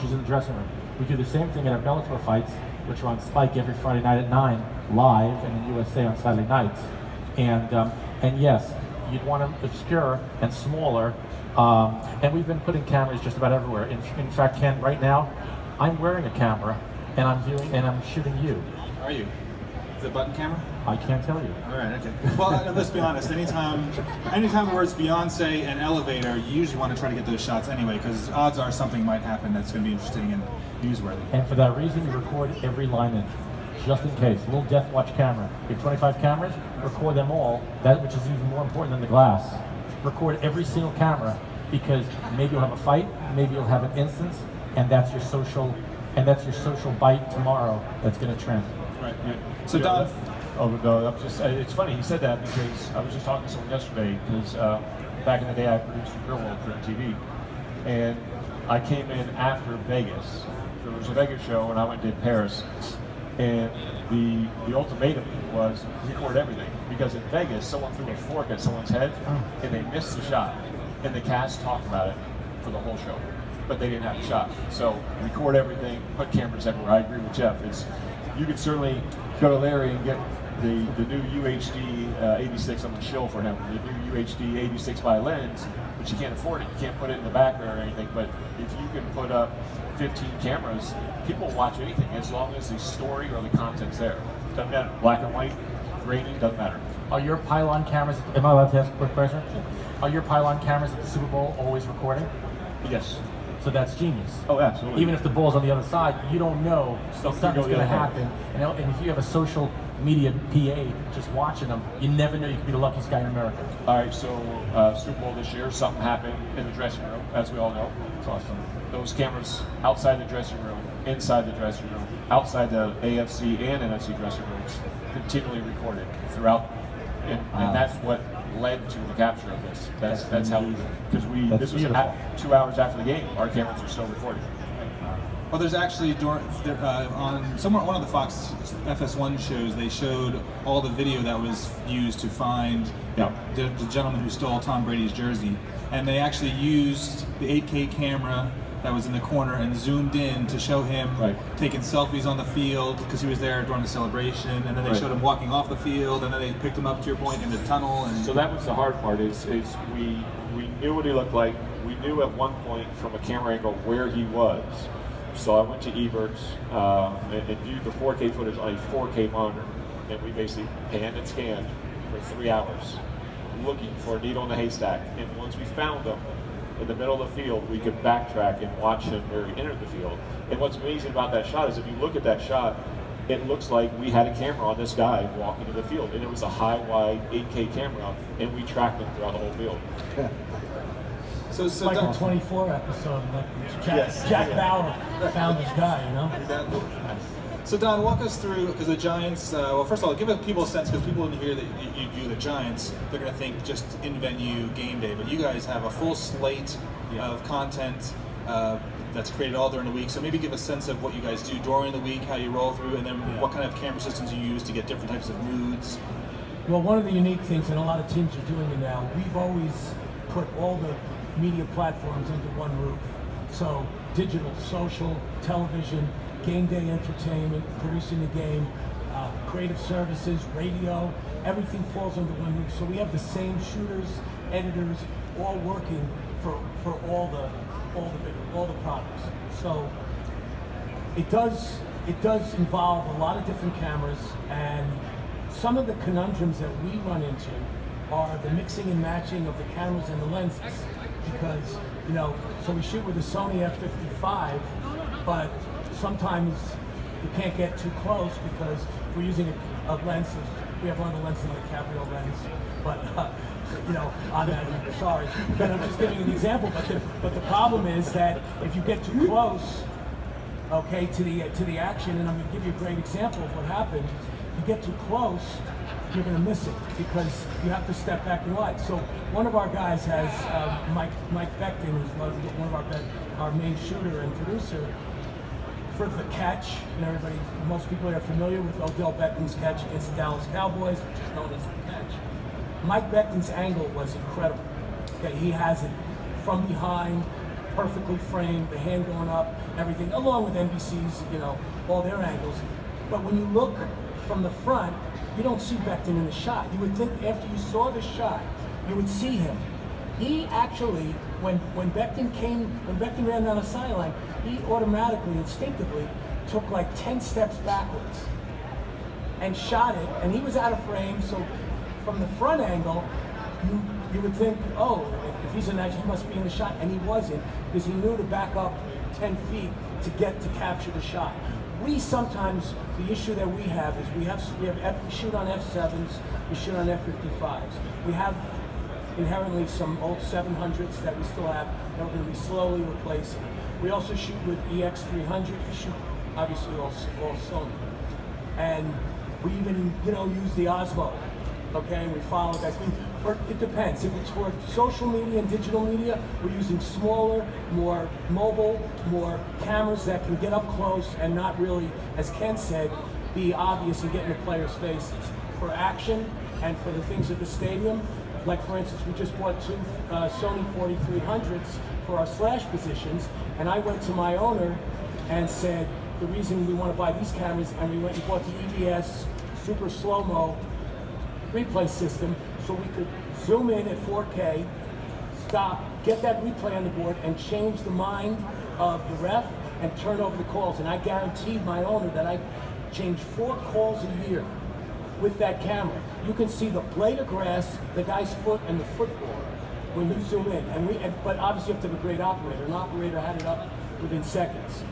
she's in the dressing room. We do the same thing at our Bellator fights, which are on Spike every Friday night at 9, live, and in USA on Saturday nights. And yes, you'd want them obscure and smaller. And we've been putting cameras just about everywhere. In fact, Ken, right now, I'm wearing a camera, and I'm shooting you. Are you? Is it a button camera? I can't tell you. All right, okay. Well, let's be honest. Anytime where it's Beyonce and Elevator, you usually want to try to get those shots anyway, because odds are something might happen that's going to be interesting and newsworthy. And for that reason, you record every line in, just in case. A little Death Watch camera. You have 25 cameras, record them all. That which is even more important than the glass. Record every single camera, because maybe you'll have a fight, maybe you'll have an instance, and that's your social bite tomorrow that's going to trend. Right. So Don. Oh no, it's funny he said that, because I was just talking to someone yesterday, because back in the day I produced for Real World for TV, and I came in after Vegas. There was a Vegas show and I went to Paris, and the ultimatum was record everything, because in Vegas someone threw a fork at someone's head and they missed the shot, and the cast talked about it for the whole show, but they didn't have the shot. So record everything, put cameras everywhere. I agree with Jeff. You could certainly go to Larry and get the new UHD 86 on the shill for him, the new UHD 86 by lens, but you can't afford it. You can't put it in the background or anything. But if you can put up 15 cameras, people will watch anything as long as the story or the content's there. Doesn't matter, black and white, grainy, doesn't matter. Are your pylon cameras, am I allowed to ask a quick question? Are your pylon cameras at the Super Bowl always recording? Yes. So that's genius. Oh, absolutely. Even if the ball's on the other side, you don't know something's going to happen. And if you have a social media PA just watching them, you never know. You could be the luckiest guy in America. All right, so Super Bowl this year, something happened in the dressing room, as we all know. It's awesome. Those cameras outside the dressing room, inside the dressing room, outside the AFC and NFC dressing rooms, continually recorded throughout, and that's what led to the capture of this. That's how we, because this was 2 hours after the game. Our cameras are still recording. Well, there's actually on one of the Fox FS1 shows, they showed all the video that was used to find the gentleman who stole Tom Brady's jersey, and they actually used the 8K camera that was in the corner and zoomed in to show him taking selfies on the field, because he was there during the celebration, and then they showed him walking off the field, and then they picked him up, to your point, in the tunnel. And so that was the hard part, is we knew what he looked like. We knew at one point from a camera angle where he was. So I went to Evert's and viewed the 4K footage on a 4K monitor, and we basically panned and scanned for 3 hours looking for a needle in the haystack. And once we found him in the middle of the field, we could backtrack and watch him where he entered the field. And what's amazing about that shot is if you look at that shot, it looks like we had a camera on this guy walking to the field, and it was a high-wide 8K camera, and we tracked him throughout the whole field. So like a 24 episode, like Jack Bauer found this guy, you know? Exactly. So Don, walk us through, because the Giants, well, first of all, give people a sense, because people when you hear that you do the Giants, they're going to think just in-venue game day, but you guys have a full slate of content that's created all during the week, so maybe give a sense of what you guys do during the week, how you roll through, and then what kind of camera systems you use to get different types of moods. Well, one of the unique things, and a lot of teams are doing it now, we've always put all the media platforms under one roof. So digital, social, television, game day entertainment, producing the game, creative services, radio, everything falls under one roof. So we have the same shooters, editors, all working for all the products. So it does involve a lot of different cameras, and some of the conundrums that we run into are the mixing and matching of the cameras and the lenses. Because, you know, so we shoot with a Sony f55, but sometimes you can't get too close because we're using a lens. We have one of the lenses like a Cabrio lens, but you know, on that, sorry. But I'm just giving an example. But the problem is that if you get too close, okay, to the action, and I'm going to give you a great example of what happened. If you get too close, you're going to miss it because you have to step back and light. So one of our guys has Mike Beckton, who's one of our main shooter and producer, for the catch, and most people are familiar with Odell Beckham's catch against the Dallas Cowboys, which is known as the catch. Mike Beckton's angle was incredible. Okay, he has it from behind, perfectly framed, the hand going up, everything, along with NBC's, you know, all their angles. But when you look from the front, you don't see Becton in the shot. You would think after you saw the shot, you would see him. He actually, when Becton ran down the sideline, he automatically, instinctively, took like 10 steps backwards and shot it, and he was out of frame, so from the front angle, you would think, oh, if he's in action, he must be in the shot, and he wasn't, because he knew to back up 10 feet to get to capture the shot. We sometimes, the issue that we have is we shoot on F7s, we shoot on F55s. We have inherently some old 700s that we still have that we're going to be slowly replacing. We also shoot with EX300, we shoot obviously all Sony. And we even, you know, use the Osmo, okay, and we follow that. It depends. If it's for social media and digital media, we're using smaller, more mobile, more cameras that can get up close and not really, as Ken said, be obvious and get in the players' faces. For action and for the things at the stadium, like for instance, we just bought two Sony 4300s for our slash positions, and I went to my owner and said, the reason we want to buy these cameras, and we went and bought the EVS super slow-mo replay system so we could zoom in at 4K, stop, get that replay on the board, and change the mind of the ref and turn over the calls. And I guaranteed my owner that I change 4 calls a year with that camera. You can see the blade of grass, the guy's foot, and the football when you zoom in. But obviously you have to have a great operator. An operator had it up within seconds.